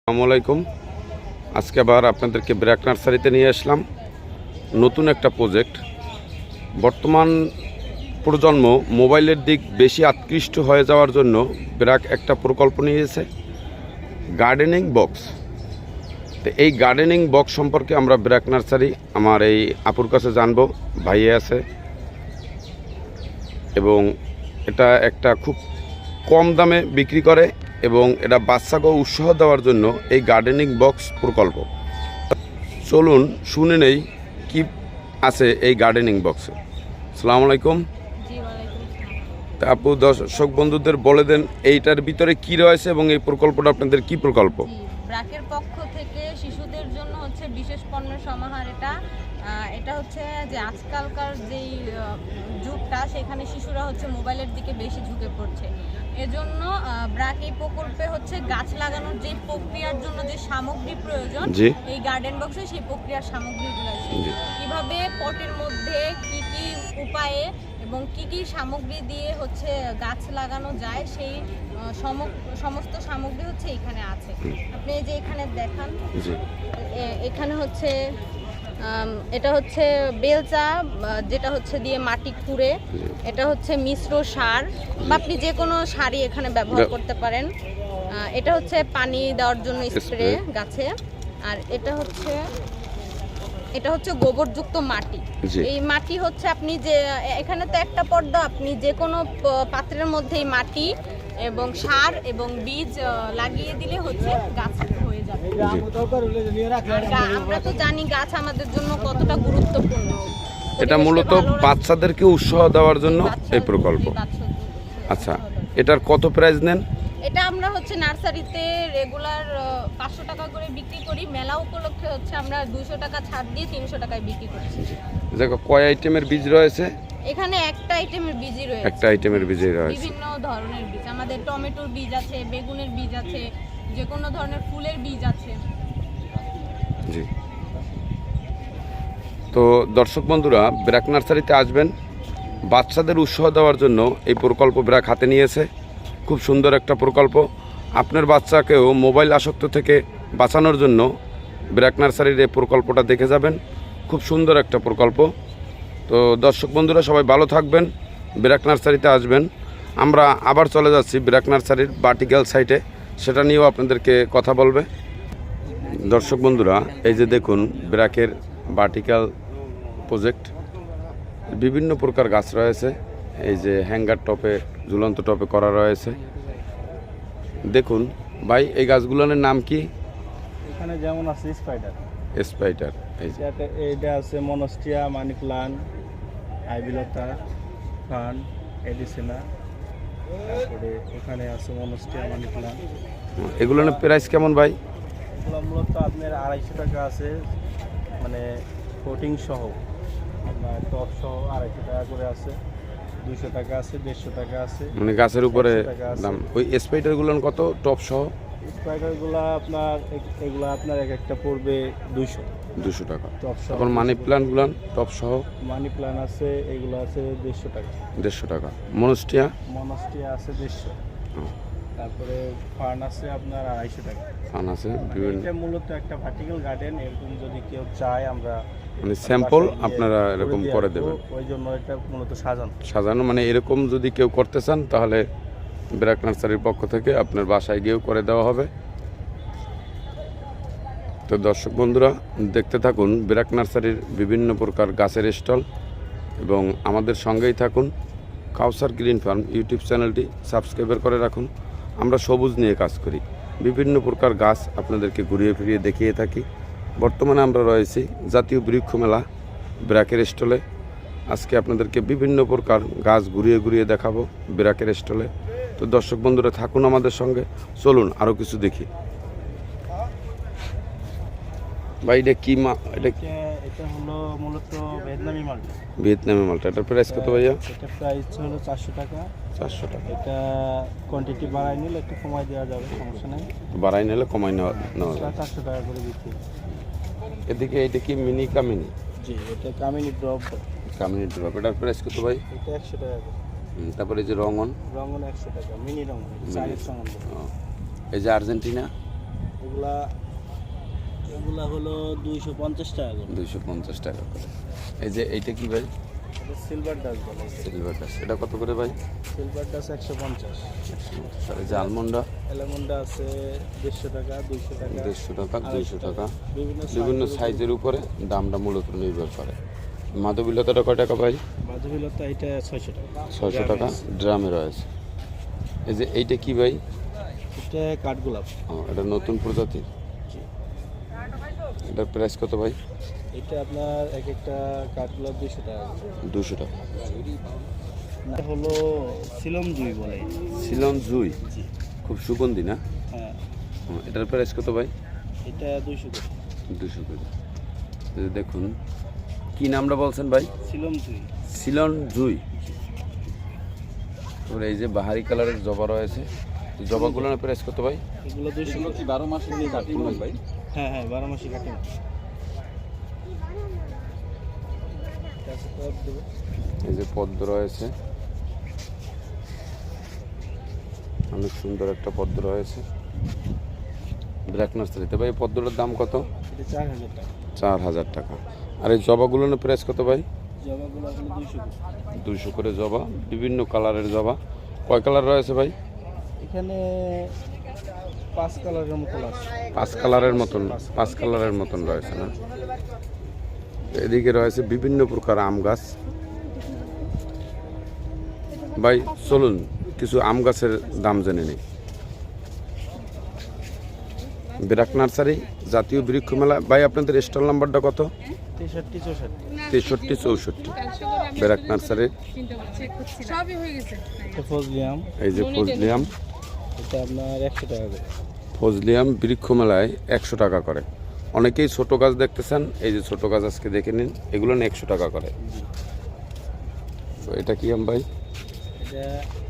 আসসালামু আলাইকুম। আজকে আবার আপনাদেরকে ব্র্যাক নার্সারিতে নিয়ে আসলাম নতুন একটা প্রজেক্ট। বর্তমান প্রজন্ম মোবাইলের দিক বেশি আকৃষ্ট হয়ে যাওয়ার জন্য ব্র্যাক একটা প্রকল্প নিয়েছে গার্ডেনিং বক্স। তো এই গার্ডেনিং বক্স সম্পর্কে আমরা ব্র্যাক নার্সারি আমার এই আপুর কাছে জানবো, ভাইয়ে আছে, এবং এটা একটা খুব কম দামে বিক্রি করে এবং এটা বাচ্চাকে উৎসাহ দেওয়ার জন্য এই গার্ডেনিং বক্স প্রকল্প। চলুন শুনে নেই কি আছে এই গার্ডেনিং বক্সে। আসসালামু আলাইকুম। তা আপু দর্শক বন্ধুদের বলে দেন এইটার ভিতরে কি রয়েছে এবং এই প্রকল্পটা আপনাদের কি প্রকল্প? ব্র্যাকের পক্ষ থেকে শিশুদের জন্য হচ্ছে বিশেষ পণ্যের সমাহার। এটা হচ্ছে যে আজকালকার যেই যুগটা সেখানে শিশুরা হচ্ছে মোবাইলের দিকে বেশি ঝুঁকে পড়ছে। এজন্য ব্র্যাক এই প্রকল্পে হচ্ছে গাছ লাগানোর যে প্রক্রিয়ার জন্য যে সামগ্রী প্রয়োজন এই গার্ডেন বক্সে সেই প্রক্রিয়ার সামগ্রীগুলো আছে। কিভাবে পটের মধ্যে কি কি উপায়ে এবং কি কি সামগ্রী দিয়ে হচ্ছে গাছ লাগানো যায় সেই সমস্ত সামগ্রী হচ্ছে এখানে আছে। আপনি এই যে এখানে দেখান, এখানে হচ্ছে এটা হচ্ছে বেলচা, যেটা হচ্ছে দিয়ে মাটি খুঁড়ে, এটা হচ্ছে মিশ্র সার বা আপনি যে কোনো সারই এখানে ব্যবহার করতে পারেন। এটা হচ্ছে পানি দেওয়ার জন্য স্প্রে গাছে। আর এটা হচ্ছে গোবরযুক্ত মাটি। এই মাটি হচ্ছে আপনি যে এখানে তো একটা পর্দা, আপনি যে কোনো পাত্রের মধ্যে মাটি এবং সার এবং বীজ লাগিয়ে দিলে হচ্ছে গাছ হয়ে যাবে। আমরা তো জানি গাছ আমাদের জন্য কতটা গুরুত্বপূর্ণ। এটা মূলত বাচ্চাদেরকে উৎসাহ দেওয়ার জন্য এই প্রকল্প। আচ্ছা, এটার কত প্রাইস নেন? এটা আমরা হচ্ছে নার্সারিতে রেগুলার 500 টাকা করে বিক্রি করি। মেলা উপলক্ষে হচ্ছে আমরা 200 টাকা ছাড় দিয়ে 300 টাকায় বিক্রি করছি। দেখো কয় আইটেমের বীজ রয়েছে? এখানে একটা আইটেমের বীজই রয়েছে। একটা আইটেমের বীজই রয়েছে। বিভিন্ন ধরনের বীজ, আমাদের টমেটোর বীজ আছে, বেগুনের বীজ আছে, যে কোনো ধরনের ফুলের বীজ আছে। জি। তো দর্শক বন্ধুরা, ব্র্যাক নার্সারিতে আসবেন, বাচ্চাদের উৎসাহ দেওয়ার জন্য এই প্রকল্প ব্র্যাক হাতে নিয়েছে। খুব সুন্দর একটা প্রকল্প। আপনার বাচ্চাকেও মোবাইল আসক্ত থেকে বাঁচানোর জন্য ব্র্যাক নার্সারির এই প্রকল্পটা দেখে যাবেন। খুব সুন্দর একটা প্রকল্প। তো দর্শক বন্ধুরা সবাই ভালো থাকবেন, ব্র্যাক নার্সারিতে আসবেন। আমরা আবার চলে যাচ্ছি ব্র্যাক নার্সারির ভার্টিক্যাল সাইটে, সেটা নিয়েও আপনাদেরকে কথা বলবে। দর্শক বন্ধুরা, এই যে দেখুন ব্র্যাকের ভার্টিক্যাল প্রজেক্ট, বিভিন্ন প্রকার গাছ রয়েছে। এই যে হ্যাঙ্গার টপে, ঝুলন্ত টপে করা রয়েছে। দেখুন ভাই, এই গাছগুলোর নাম কি? এখানে যেমন আছে স্পাইডার, এইটা আছে মনস্টিয়া, মানি প্লান্ট, আইবিলতা, ফান, এডিসিনা। তারপরে এখানে আছে মনস্টিয়া, মানি প্লান্ট। এগুলোর প্রাইস কেমন ভাই? এগুলো মূলত আপনার 250 টাকা আছে, মানে কোটিং সহ, আপনার টপ সহ 250 টাকা করে আছে। 200 টাকা আছে, 150 টাকা আছে, মানে গাছের উপরে দাম। ওই স্পাইডারগুলোর কত টপ সহ? স্পাইডারগুলো এগুলো আপনার এক একটা পড়বে 200 টাকা টপ সহ। এখন মানি প্ল্যান্টগুলো টপ সহ? মানি প্ল্যান্ট আছে, এগুলো আছে 150 টাকা। 150 টাকা। মনস্টিয়া আছে 150। তারপরে ফার্ন আছে আপনার 250 টাকা। ফার্ন আছে বিভিন্ন। এটা মূলত একটা ভার্টিক্যাল গার্ডেন, এরকম যদি কেউ চায় আমরা মানে স্যাম্পল আপনারা এরকম করে দেবেন। ওই জন্য এটা মূলত সাজানো, মানে এরকম যদি কেউ করতে চান তাহলে ব্র্যাক নার্সারির পক্ষ থেকে আপনার বাসায় গিয়েও করে দেওয়া হবে। তো দর্শক বন্ধুরা দেখতে থাকুন ব্র্যাক নার্সারির বিভিন্ন প্রকার গাছের স্টল এবং আমাদের সঙ্গেই থাকুন। কাউসার গ্রিন ফার্ম ইউটিউব চ্যানেলটি সাবস্ক্রাইব করে রাখুন। আমরা সবুজ নিয়ে কাজ করি, বিভিন্ন প্রকার গাছ আপনাদেরকে ঘুরিয়ে ফিরিয়ে দেখিয়ে থাকি। বর্তমানে আমরা রয়েছি জাতীয় বৃক্ষ মেলা ব্র্যাকের স্টলে। আজকে আপনাদেরকে বিভিন্ন প্রকার গাছ ঘুরিয়ে ঘুরিয়ে দেখাবো ব্র্যাকের স্টলে। তো দর্শক বন্ধুরা থাকুন আমাদের সঙ্গে, চলুন আরও কিছু দেখি। ভাই এটা কি এটা হলো মূলত ভিয়েতনামি মালটা। এটার প্রাইস কত ভাইয়া? এটা প্রাইস হলো 400 টাকা। 400 টাকা। এটা কোয়ান্টিটি বাড়াই নিলে একটু কমাই দেওয়া যাবে, সমস্যা নেই। বাড়াই নিলে কমাই নেওয়া যাবে। 400 টাকা করে বিক্রি। এদিকে এটা কি মিনি কামিনী? জি, এটা কামিনী ড্রপ। এটার প্রাইস কত ভাই? এটা 100 টাকা করে। তারপরে এই যে রঙন 100 টাকা, মিনি রঙন, সাইজ রঙন। এই যে আর্জেন্টিনা এগুলা এগুলা হলো 250 টাকা করে। 250 টাকা করে। এই যে এইটা কি ভাই? এটা সিলভার ডাস্ট বলে। সিলভার ডাস্ট, এটা কত করে ভাই? Silver dust 150। আর এই যে আলমন্ডা? অ্যালমন্ডা আছে 150 টাকা, 200 টাকা, 150 টাকা, 200 টাকা। বিভিন্ন বিভিন্ন সাইজের উপরে দামটা মূলত নির্ভর করে। মাধবীলতাটা কয় টাকা ভাই? মাধবীলতা এটা 600 টাকা। 600 টাকা ড্রামে রয়েছে। এই যে এইটা কি ভাই? এটা কাঠগোলাপ। এটা নতুন প্রজাতির। এটার প্রাইস কত ভাই? এটা আপনার এক একটা কাঠগোলাপ 200 টাকা। 200 টাকা। এটা হলো সিলম জুই বলে। সিলম জুই, জি খুব সুগন্ধি না? হ্যাঁ। এটার প্রাইস কত ভাই? এটা 200 টাকা। 200 টাকা। এই যে দেখুন, কি নামটা বলছেন ভাই? সিলম জুই। সিলন জুই। তারপরে এই যে বাহারি কালারের জবা রয়েছে, জবাগুলোর প্রাইস কত ভাই? এগুলো 200 টাকা। 12 মাসে নিয়ে কাটি ভাই? হ্যাঁ হ্যাঁ, 12 মাসি কাটি। এই যে পদ্ম রয়েছে, অনেক সুন্দর একটা পদ্ম রয়েছে ব্ল্যাক নার্সারিতে। ভাই এই পদ্মটার দাম কত? এটা 4000 টাকা। 4000 টাকা। আর এই জবাগুলোর প্রাইস কত ভাই? জবাগুলো হলো 200 টাকা। 200 করে জবা, বিভিন্ন কালারের জবা। কয় কালার রয়েছে ভাই? এখানে 5 কালারের মতো আছে। 5 কালারের মতন, 5 কালারের মতন রয়েছে না? এদিকে রয়েছে বিভিন্ন প্রকার আম গাছ। ভাই চলুন কিছু আম গাছের দাম জেনে নিই। ব্র্যাক নার্সারি জাতীয় বৃক্ষ মেলা। ভাই আপনাদের স্টল নাম্বারটা কত? 63 64। 63 64 ব্র্যাক নার্সারির। এটা ফজলিয়াম। এই যে ফজলিয়াম, এটা আপনার 100 টাকা করে। ফজলিয়াম বৃক্ষ মেলায় 100 টাকা করে। অনেকেই ছোট গাছ দেখতেছেন, এই যে ছোট গাছ আজকে দেখে নিন, এগুলো 100 টাকা করে। তো এটা কি আম ভাই? এটা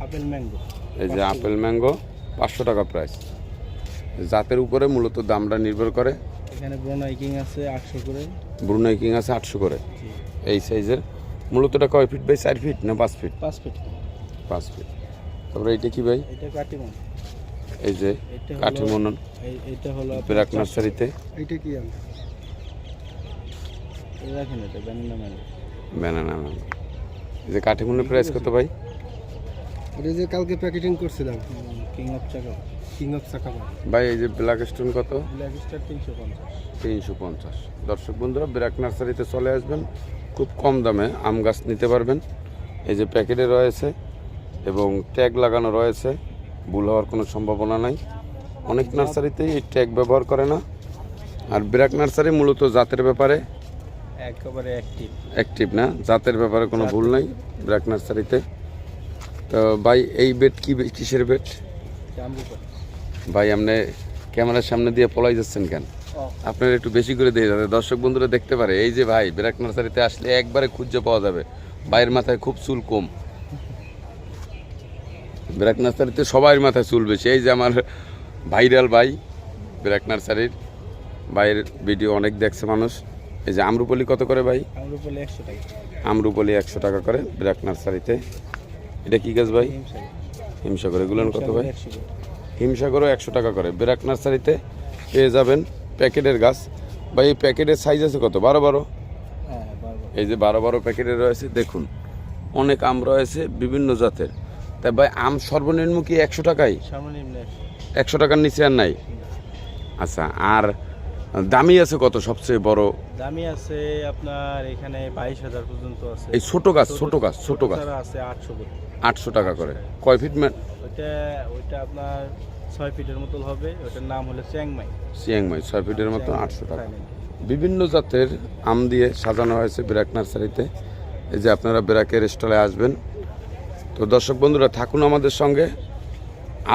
আপেল ম্যাঙ্গো। এই যে আপেল ম্যাঙ্গো 500 টাকা প্রাইস। জাতের উপরে মূলত দামটা নির্ভর করে। এখানে ব্রুনাই কিং আছে 800 করে। ব্রুনাই কিং আছে 800 করে। এই সাইজের। মূলত এটা কয় ফিট ভাই? 4 ফিট না 5 ফিট? 5 ফিট। 5 ফিট। তারপরে এইটা কি ভাই? এটা কাটিমন। এই যে কাঠিমন এটা হলো ব্র্যাক নার্সারিতে। এটা কি আম? এই দেখেন, এটা ব্যানানা ম্যাঙ্গো। Banana mango. এই যে কাঠিমনের প্রাইস কত ভাই? এটা যে কালকে প্যাকেটিং করছিলাম, কিং অফ চাকা। কিং অফ চাকা ভাই এই যে ব্ল্যাক স্টোন কত? Black star 350। 350। দর্শক বন্ধুরা ব্র্যাক নার্সারিতে চলে আসবেন, খুব কম দামে আম গাছ নিতে পারবেন। এই যে প্যাকেটে রয়েছে এবং ট্যাগ লাগানো রয়েছে, ভুল হওয়ার কোনো সম্ভাবনা নাই। অনেক নার্সারিতেই এই ট্যাগ ব্যবহার করে না। আর ব্র্যাক নার্সারি মূলত জাতের ব্যাপারে একেবারে অ্যাক্টিভ না, জাতের ব্যাপারে কোনো ভুল নাই ব্র্যাক নার্সারিতে। তো ভাই এই বেড কিসের বেড ভাই? আপনি ক্যামেরার সামনে দিয়ে পলাই যাচ্ছেন কেন? আপনার একটু বেশি করে দিয়ে যাবে, দর্শক বন্ধুরা দেখতে পারে। এই যে ভাই ব্র্যাক নার্সারিতে আসলে একবারে খুঁজে পাওয়া যাবে, ভাইয়ের মাথায় খুব চুল কম। ব্র্যাক নার্সারিতে সবার মাথায় চুল বেশি। এই যে আমার ভাইরাল ভাই ব্র্যাক নার্সারির, ভাইয়ের ভিডিও অনেক দেখছে মানুষ। এই যে আমরুপলি কত করে ভাই? আমরুপলি 100 টাকা। আমরুপলি 100 টাকা করে ব্র্যাক নার্সারিতে। এটা কি গাছ ভাই? হিমসাগর। এগুলো কত ভাই? হিমসাগরও 100 টাকা করে ব্র্যাক নার্সারিতে পেয়ে যাবেন প্যাকেটের গাছ। ভাই এই প্যাকেটের সাইজ আছে কত? 12-12। এই যে 12-12 প্যাকেটের রয়েছে। দেখুন অনেক আম রয়েছে বিভিন্ন জাতের। তাই ভাই আম সর্বনিম্ন কি 100 টাকাই? সর্বনিম্ন 100 টাকার নিচে আর নাই? আচ্ছা, আর দামি আছে কত সবচেয়ে বড়? দামি আছে আপনার এখানে 22,000 পর্যন্ত আছে। এই ছোট গাছ আছে 800 করে। 800 টাকা করে। কয় ফিট? ওইটা আপনার 6 ফিটের মতো হবে। ওটার নাম হলো চিয়াংমাই। 6 ফিটের মতো 800 টাকা। বিভিন্ন জাতের আম দিয়ে সাজানো হয়েছে ব্র্যাক নার্সারিতে। এই যে আপনারা ব্র্যাকের স্টলে আসবেন। তো দর্শক বন্ধুরা থাকুন আমাদের সঙ্গে।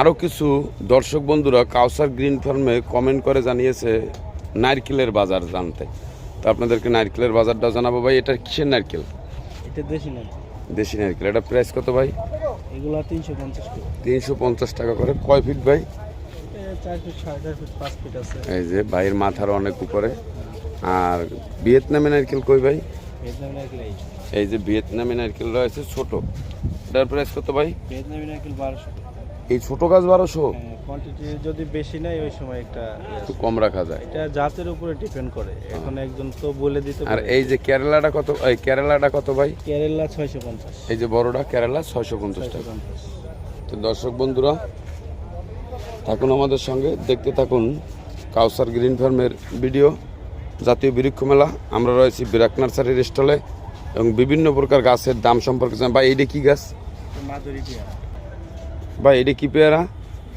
আরও কিছু দর্শক বন্ধুরা কাউসার গ্রিন ফার্মে কমেন্ট করে জানিয়েছে নারকেলের বাজার জানতে। তো আপনাদেরকে নারকেলের বাজারটা জানাবো ভাই। এটা কিসের নারকেল? এটা দেশি নারকেল। দেশি নারকেল। এটা প্রাইস কত ভাই? এগুলো 350 টাকা। 350 টাকা করে। কয় ফিট ভাই? 4 ফিট, 4.5 ফিট, 5 ফিট আছে। এই যে ভাইয়ের মাথার অনেক উপরে। আর ভিয়েতনামি নারকেল কই ভাই? ভিয়েতনামি নারকেল এই যে ভিয়েতনামি নারকেল রয়েছে ছোট। এটার প্রাইস কত ভাই? ভিয়েতনামি নারকেল 1200 টাকা। এই ছোট গাছ 1200? কোয়ান্টিটি যদি বেশি নাই ওই সময় একটা একটু কম রাখা যায়। এটা জাতের উপরে ডিপেন্ড করে, এখন একজন তো বলে দিতে আর পারে। এই যে কেরালাটা কত, এই কেরালাটা কত ভাই? কেরালা 650। এই যে বড়টা কেরালা 650 টাকা। তো দর্শক বন্ধুরা থাকুন আমাদের সঙ্গে, দেখতে থাকুন কাউসার গ্রিন ফার্মের ভিডিও। জাতীয় বৃক্ষ মেলা, আমরা রয়েছি বিরাক নার্সারির স্টলে এবং বিভিন্ন প্রকার গাছের দাম সম্পর্কে জানাবো। ভাই এইটা কি গাছ? মাধুরী পেয়ারা। ভাই এটা কি পেয়ারা?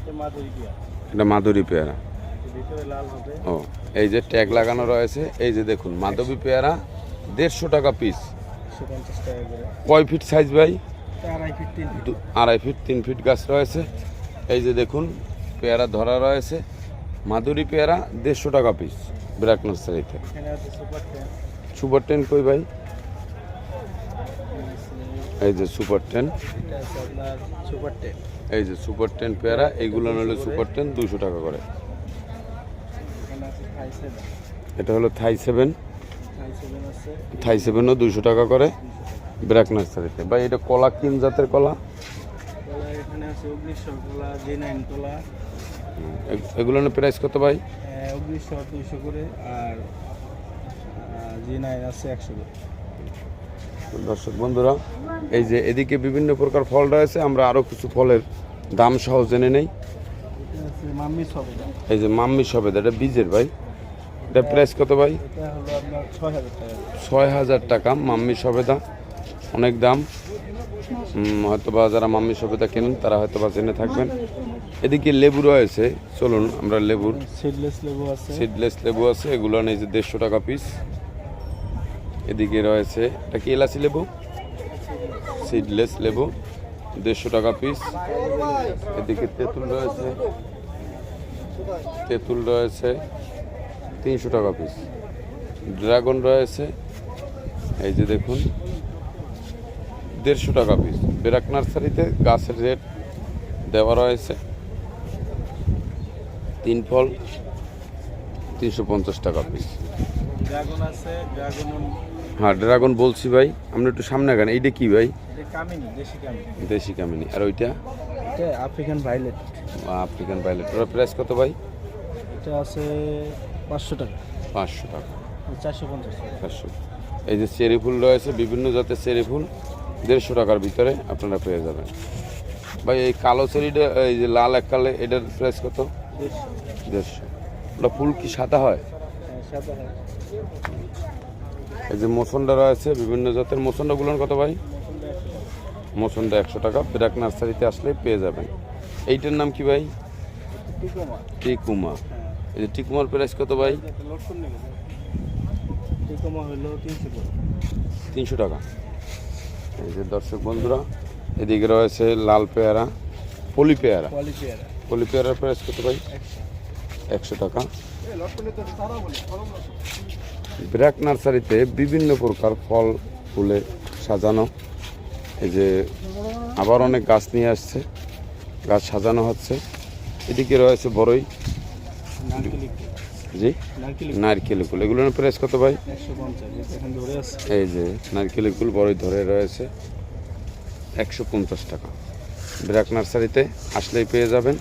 এটা মাধুরী পেয়ারা। এটা মাধুরী পেয়ারা। ভিতরে লাল হবে। ও এই যে ট্যাগ লাগানো রয়েছে, এই যে দেখুন মাধবী পেয়ারা 150 টাকা পিস। 150 টাকা করে। কয় ফিট সাইজ ভাই? 2.5 ফিট 3 ফিট। 2.5 ফিট 3 ফিট গাছ রয়েছে। এই যে দেখুন পেয়ারা ধরা রয়েছে, মাধুরী পেয়ারা 150 টাকা পিস বিরাক নার্সারিতে। এখানে আছে সুপার 10। সুপার 10 কই ভাই? এই যে সুপার 10। এটা আছে আপনার সুপার 10। এই যে সুপার 10 পেয়ারা, এইগুলো হলো সুপার 10 200 টাকা করে। এখানে আছে থাই 7। এটা হলো থাই 7। থাই 7 আছে। থাই 7ও 200 টাকা করে বিরাক নার্সারিতে। ভাই এটা কলা কিন জাতের কলা? কলা এখানে আছে অগ্নিশ্বর কলা, J9 কলা। এগুলোর প্রাইস কত ভাই? অগ্নিশ্বর 200 করে আর J9 আছে 100 করে। দর্শক বন্ধুরা এই যে এদিকে বিভিন্ন প্রকার ফল রয়েছে, আমরা আরও কিছু ফলের দাম সহ জেনে নেই। এটা আছে মাম্মি সবেদা। এই যে মাম্মি সবেদা, এটা বীজের ভাই, এটা প্রাইস কত ভাই? এটা হলো আপনার 6000 টাকা। 6000 টাকা মাম্মি সবেদা, অনেক দাম। হয়তোবা যারা মাম্মি সবেদা কেনেন তারা হয়তোবা জেনে থাকবেন। এদিকে লেবু রয়েছে, চলুন আমরা লেবুর, সিডলেস লেবু আছে। সিডলেস লেবু আছে, এগুলো নেই যে 150 টাকা পিস। এদিকে রয়েছে এটা কি এলাচি লেবু, সিডলেস লেবু 150 টাকা পিস। এদিকে তেঁতুল রয়েছে, তেঁতুল রয়েছে 300 টাকা পিস। ড্রাগন রয়েছে, এই যে দেখুন 150 টাকা পিস। বিরাক নার্সারিতে গাছের রেট দেওয়া রয়েছে। 3 ফল 350 টাকা পিস। ড্রাগন আছে, ড্রাগন। হ্যাঁ ড্রাগন বলছি ভাই, আমরা একটু সামনে গান। এইটা কি ভাই? এটা কামিনী, দেশি কামিনী। দেশি কামিনী। আর ওইটা? এটা আফ্রিকান ভায়োলেট। African violet. ওর প্রাইস কত ভাই? এটা আছে 500 টাকা। 500 টাকা। 450 টাকা। 500। এই যে চেরি ফুল রয়েছে, বিভিন্ন জাতের চেরি ফুল 150 টাকার ভিতরে আপনারা পেয়ে যাবেন। ভাই এই কালো চেরিটা, এই যে লাল এক কালে, এটার প্রাইস কত? 150। ওটা ফুল কি সাদা হয়? সাদা হয়। এই যে মোসন্ডা রয়েছে, বিভিন্ন জাতের মোসন্ডাগুলোর কত ভাই? মোসন্ডা 100 টাকা। বিরাক নার্সারিতে আসলে পেয়ে যাবেন। এইটার নাম কি ভাই? টিকোমা। টিকুমা। এই যে টিকুমার প্রাইস কত ভাই? টিকোমা হলো 300 টাকা। 300 টাকা। এই যে দর্শক বন্ধুরা এদিকে রয়েছে লাল পেয়ারা, পলি পেয়ারা। পলি পেয়ারা। পলি পেয়ারার প্রাইস কত ভাই? 100 টাকা। বিরাক নার্সারিতে বিভিন্ন প্রকার ফল ফুলে সাজানো। এই যে আবার অনেক গাছ নিয়ে আসছে, গাছ সাজানো হচ্ছে। এদিকে রয়েছে বড়ই, জি নারকেল কুল। এগুলোর প্রাইস কত ভাই? 150। এই যে নারকেল কুল বড়ই ধরে রয়েছে 150 টাকা। বিরাক নার্সারিতে আসলেই পেয়ে যাবেন।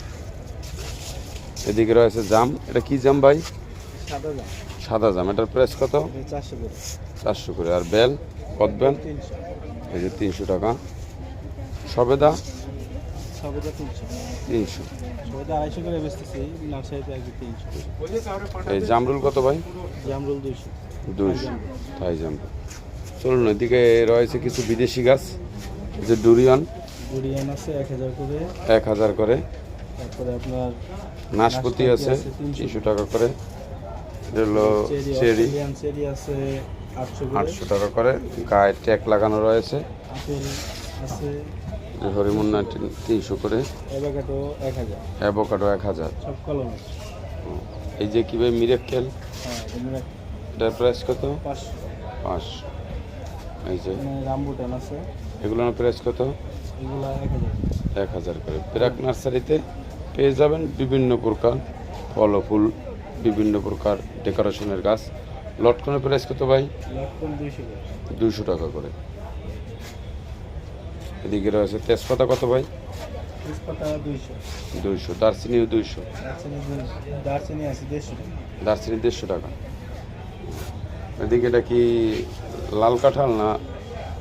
এদিকে রয়েছে জাম। এটা কি জাম ভাই? সাদা জাম। সাদা জাম। এটার প্রাইস কত? 400 করে। 400 করে। আর বেল, কদবেল? 300। এই যে 300 টাকা। সবেদা? সবেদা 300। 300। সবেদা 250 করে বেচতেছি, নার্সারিতে আগে 300। এই জামরুল কত ভাই? জামরুল 200। 200। থাই জামরুল। চলুন এদিকে রয়েছে কিছু বিদেশি গাছ, এই যে ডুরিয়ান। ডুরিয়ান আছে 1000 করে। 1000 করে। তারপরে আপনার নাশপাতি আছে 300 টাকা করে। এটা হলো চেরি, চেরি আছে 800 করে। 800 টাকা করে। গায়ে ট্যাগ লাগানো রয়েছে। আপেল আছে হরিমুন্না 300 করে। অ্যাভোকাডো 1000। অ্যাভোকাডো 1000। সব কলম আছে। এই যে কি ভাই মিরাক্কেল, হ্যাঁ এগুলো এটার প্রাইস কত? 500। 500। এই যে রামবুটান আছে, এগুলোর প্রাইস কত? এগুলো 1000। 1000 করে। বিরাক নার্সারিতে পেয়ে যাবেন বিভিন্ন প্রকার ফল ও ফুল, বিভিন্ন প্রকার ডেকোরেশনের গাছ। লটকনের প্রাইস কত ভাই? লটকন 200 করে। 200 টাকা করে। এদিকে রয়েছে তেজপাতা কত ভাই? তেজপাতা 200, 200, দারচিনিও 200, দারচিনি আছে 150 টাকা। দারচিনি 150 টাকা। এদিকে এটা কি লাল কাঁঠাল না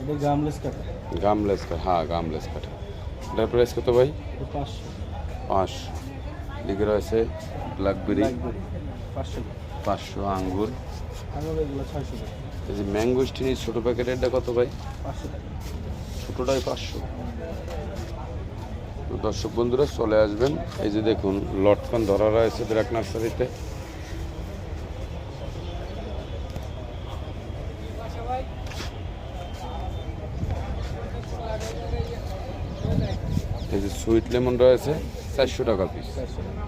এটা গামলেস কাটা, গামলেস কাঁঠাল? হ্যাঁ, গামলেস কাঁঠাল। এটার প্রাইস কত ভাই? এটা 500, 500। এদিকে রয়েছে ব্ল্যাকবেরি, ব্ল্যাকবেরি 500 টাকা। 500। আঙ্গুর, আঙুর এগুলো 600 টাকা, এই যে ম্যাঙ্গোস্টিনি ছোটো প্যাকেটেরটা কত ভাই? 500 টাকা। ছোটোটাই 500। তো দর্শক বন্ধুরা চলে আসবেন। এই যে দেখুন লটকন ধরা রয়েছে ব্র্যাক নার্সারিতে। এই যে সুইট লেমন রয়েছে 400 টাকা পিস। 400 টাকা।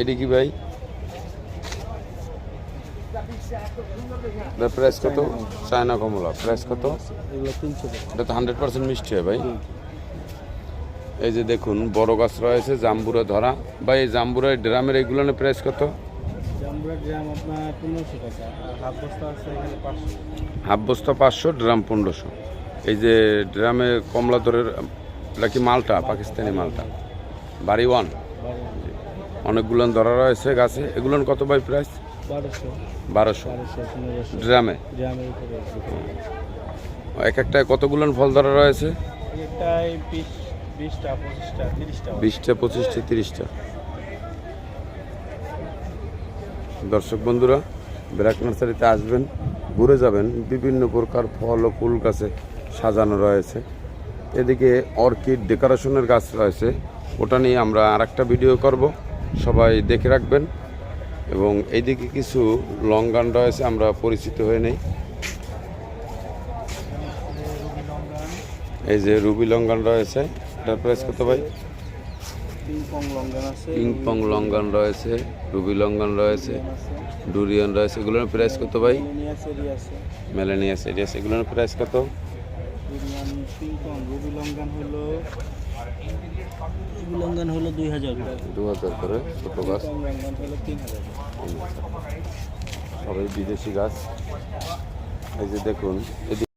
এটি কি ভাই? প্রাইস কত? চায়না কমলা প্রাইস কত? এগুলো 300 টাকা। এটা তো 100% মিষ্টি হয় ভাই। এই যে দেখুন বড় গাছ রয়েছে জাম্বুরা ধরা। ভাই এই জাম্বুরা ড্রামের এইগুলোর প্রাইস কত? জাম্বুরা ড্রাম আপনার 1500 টাকা, আর হাফ বস্তা আছে এখানে 500। হাফ বস্তা 500, ড্রাম 1500। এই যে ড্রামে কমলা দরের, এটা কি মালটা? পাকিস্তানি মালটা বাড়ি 1। অনেকগুলো ধরা রয়েছে গাছে। এগুলোর কত ভাই প্রাইস? 1200 1500 ড্রামে। ড্রামের উপরে এক একটায় কতগুলো ফল ধরা রয়েছে? একটাই 20টা 25টা 30টা। 20টা 25টা 30টা। দর্শক বন্ধুরা ব্র্যাক নার্সারিতে আসবেন, ঘুরে যাবেন। বিভিন্ন প্রকার ফল ও ফুল গাছে সাজানো রয়েছে। এদিকে অর্কিড ডেকোরেশনের গাছ রয়েছে, ওটা নিয়ে আমরা আরেকটা ভিডিও করব, সবাই দেখে রাখবেন। এবং এইদিকে কিছু লং গান রয়েছে, আমরা পরিচিত হয়ে নেই। এই যে রুবি লঙ্গান রয়েছে, এটার প্রাইস কত ভাই? পিংপং লঙ্গান আছে, পিংপং লঙ্গান রয়েছে, রুবি লঙ্গান রয়েছে, ডুরিয়ান রয়েছে। এগুলোর প্রাইস কত ভাই? মেলানিয়াস এরিয়াস, এগুলোর প্রাইস কত? পিংপং রুবি লঙ্গান হলো 2000 টাকা, 2000 করে। ছোট গাছ লঙ্গান হলো 3000 টাকা। সবাই বিদেশি গাছ। এই যে দেখুন